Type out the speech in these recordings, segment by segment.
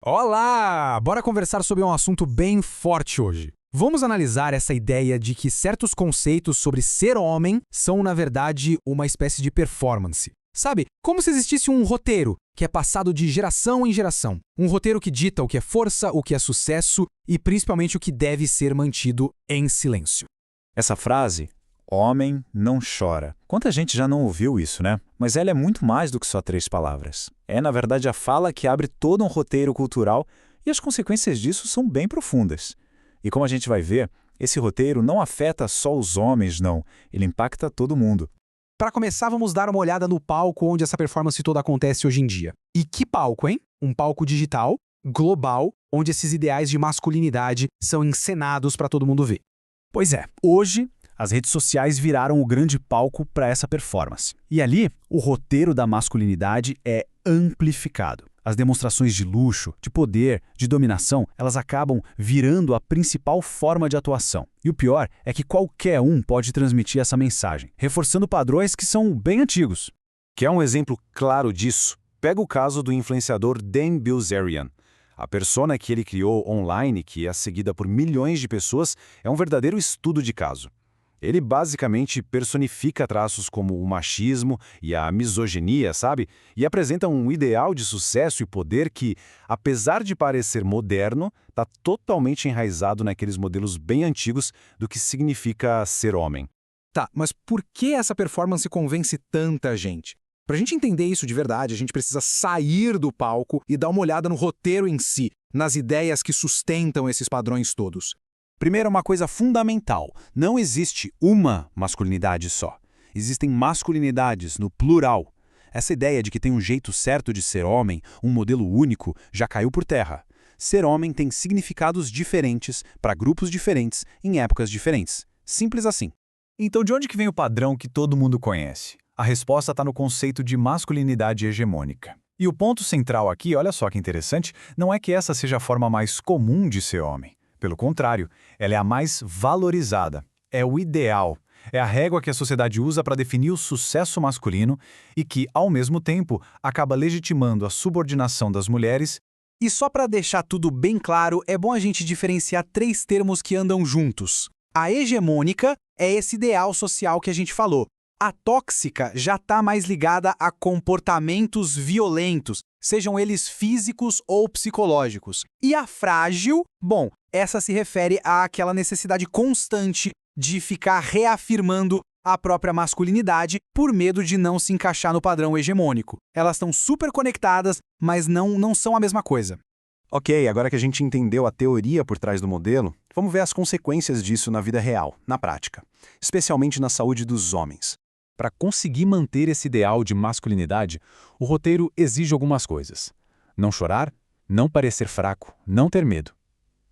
Olá! Bora conversar sobre um assunto bem forte hoje. Vamos analisar essa ideia de que certos conceitos sobre ser homem são, na verdade, uma espécie de performance. Sabe, como se existisse um roteiro que é passado de geração em geração. Um roteiro que dita o que é força, o que é sucesso e principalmente o que deve ser mantido em silêncio. Essa frase, homem não chora. Quanta gente já não ouviu isso, né? Mas ela é muito mais do que só 3 palavras. É, na verdade, a fala que abre todo um roteiro cultural e as consequências disso são bem profundas. E como a gente vai ver, esse roteiro não afeta só os homens, não. Ele impacta todo mundo. Para começar, vamos dar uma olhada no palco onde essa performance toda acontece hoje em dia. E que palco, hein? Um palco digital, global, onde esses ideais de masculinidade são encenados para todo mundo ver. Pois é, hoje as redes sociais viraram o grande palco para essa performance. E ali, o roteiro da masculinidade é amplificado. As demonstrações de luxo, de poder, de dominação, elas acabam virando a principal forma de atuação. E o pior é que qualquer um pode transmitir essa mensagem, reforçando padrões que são bem antigos. Quer um exemplo claro disso? Pega o caso do influenciador Dan Bilzerian. A persona que ele criou online, que é seguida por milhões de pessoas, é um verdadeiro estudo de caso. Ele basicamente personifica traços como o machismo e a misoginia, sabe? E apresenta um ideal de sucesso e poder que, apesar de parecer moderno, está totalmente enraizado naqueles modelos bem antigos do que significa ser homem. Tá, mas por que essa performance convence tanta gente? Pra gente entender isso de verdade, a gente precisa sair do palco e dar uma olhada no roteiro em si, nas ideias que sustentam esses padrões todos. Primeiro, uma coisa fundamental: não existe uma masculinidade só. Existem masculinidades no plural. Essa ideia de que tem um jeito certo de ser homem, um modelo único, já caiu por terra. Ser homem tem significados diferentes para grupos diferentes em épocas diferentes. Simples assim. Então, de onde que vem o padrão que todo mundo conhece? A resposta está no conceito de masculinidade hegemônica. E o ponto central aqui, olha só que interessante, não é que essa seja a forma mais comum de ser homem. Pelo contrário, ela é a mais valorizada. É o ideal. É a régua que a sociedade usa para definir o sucesso masculino e que, ao mesmo tempo, acaba legitimando a subordinação das mulheres. E só para deixar tudo bem claro, é bom a gente diferenciar 3 termos que andam juntos. A hegemônica é esse ideal social que a gente falou. A tóxica já está mais ligada a comportamentos violentos, sejam eles físicos ou psicológicos. E a frágil, bom, essa se refere àquela necessidade constante de ficar reafirmando a própria masculinidade por medo de não se encaixar no padrão hegemônico. Elas estão super conectadas, mas não são a mesma coisa. Ok, agora que a gente entendeu a teoria por trás do modelo, vamos ver as consequências disso na vida real, na prática, especialmente na saúde dos homens. Para conseguir manter esse ideal de masculinidade, o roteiro exige algumas coisas. Não chorar, não parecer fraco, não ter medo.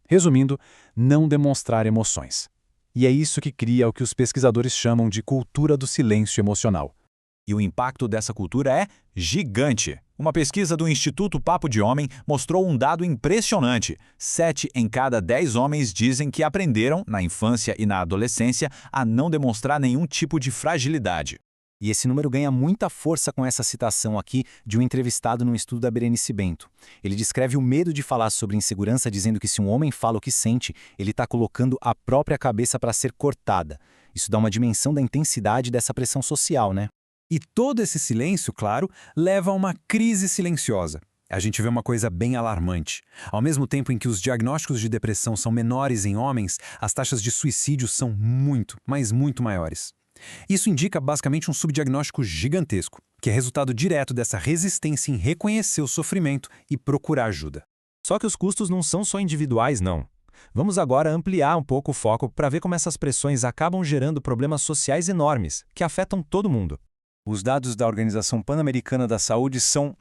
Resumindo, não demonstrar emoções. E é isso que cria o que os pesquisadores chamam de cultura do silêncio emocional. E o impacto dessa cultura é gigante. Uma pesquisa do Instituto Papo de Homem mostrou um dado impressionante. 7 em cada 10 homens dizem que aprenderam, na infância e na adolescência, a não demonstrar nenhum tipo de fragilidade. E esse número ganha muita força com essa citação aqui de um entrevistado num estudo da Berenice Bento. Ele descreve o medo de falar sobre insegurança dizendo que se um homem fala o que sente, ele está colocando a própria cabeça para ser cortada. Isso dá uma dimensão da intensidade dessa pressão social, né? E todo esse silêncio, claro, leva a uma crise silenciosa. A gente vê uma coisa bem alarmante. Ao mesmo tempo em que os diagnósticos de depressão são menores em homens, as taxas de suicídio são muito, mas muito maiores. Isso indica basicamente um subdiagnóstico gigantesco, que é resultado direto dessa resistência em reconhecer o sofrimento e procurar ajuda. Só que os custos não são só individuais, não. Vamos agora ampliar um pouco o foco para ver como essas pressões acabam gerando problemas sociais enormes, que afetam todo mundo. Os dados da Organização Pan-Americana da Saúde são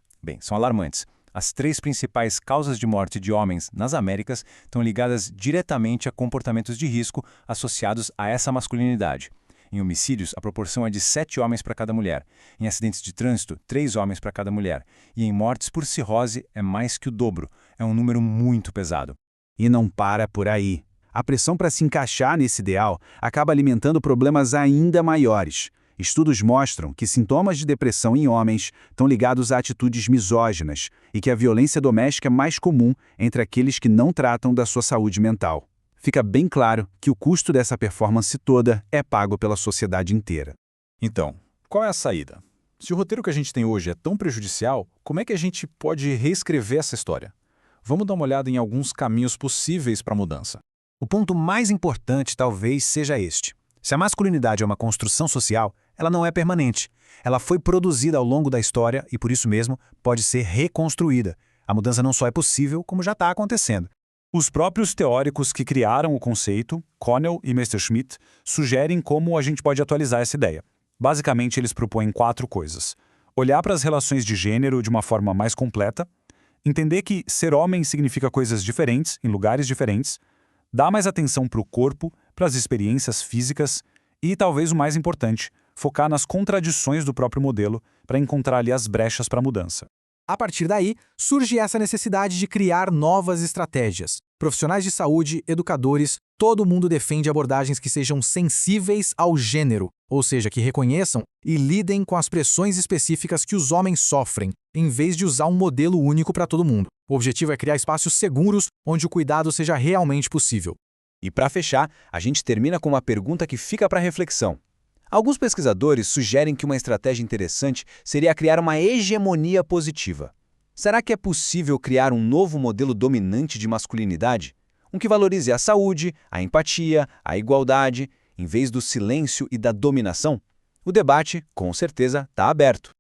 alarmantes. As 3 principais causas de morte de homens nas Américas estão ligadas diretamente a comportamentos de risco associados a essa masculinidade. Em homicídios, a proporção é de 7 homens para cada mulher. Em acidentes de trânsito, 3 homens para cada mulher. E em mortes por cirrose é mais que o dobro. É um número muito pesado. E não para por aí. A pressão para se encaixar nesse ideal acaba alimentando problemas ainda maiores. Estudos mostram que sintomas de depressão em homens estão ligados a atitudes misóginas e que a violência doméstica é mais comum entre aqueles que não tratam da sua saúde mental. Fica bem claro que o custo dessa performance toda é pago pela sociedade inteira. Então, qual é a saída? Se o roteiro que a gente tem hoje é tão prejudicial, como é que a gente pode reescrever essa história? Vamos dar uma olhada em alguns caminhos possíveis para a mudança. O ponto mais importante talvez seja este. Se a masculinidade é uma construção social, ela não é permanente. Ela foi produzida ao longo da história e, por isso mesmo, pode ser reconstruída. A mudança não só é possível, como já está acontecendo. Os próprios teóricos que criaram o conceito, Connell e Messerschmitt, sugerem como a gente pode atualizar essa ideia. Basicamente, eles propõem 4 coisas. Olhar para as relações de gênero de uma forma mais completa, entender que ser homem significa coisas diferentes, em lugares diferentes, dar mais atenção para o corpo, para as experiências físicas e, talvez o mais importante, focar nas contradições do próprio modelo para encontrar ali as brechas para a mudança. A partir daí, surge essa necessidade de criar novas estratégias. Profissionais de saúde, educadores, todo mundo defende abordagens que sejam sensíveis ao gênero, ou seja, que reconheçam e lidem com as pressões específicas que os homens sofrem, em vez de usar um modelo único para todo mundo. O objetivo é criar espaços seguros onde o cuidado seja realmente possível. E para fechar, a gente termina com uma pergunta que fica para reflexão. Alguns pesquisadores sugerem que uma estratégia interessante seria criar uma hegemonia positiva. Será que é possível criar um novo modelo dominante de masculinidade? Um que valorize a saúde, a empatia, a igualdade, em vez do silêncio e da dominação? O debate, com certeza, está aberto.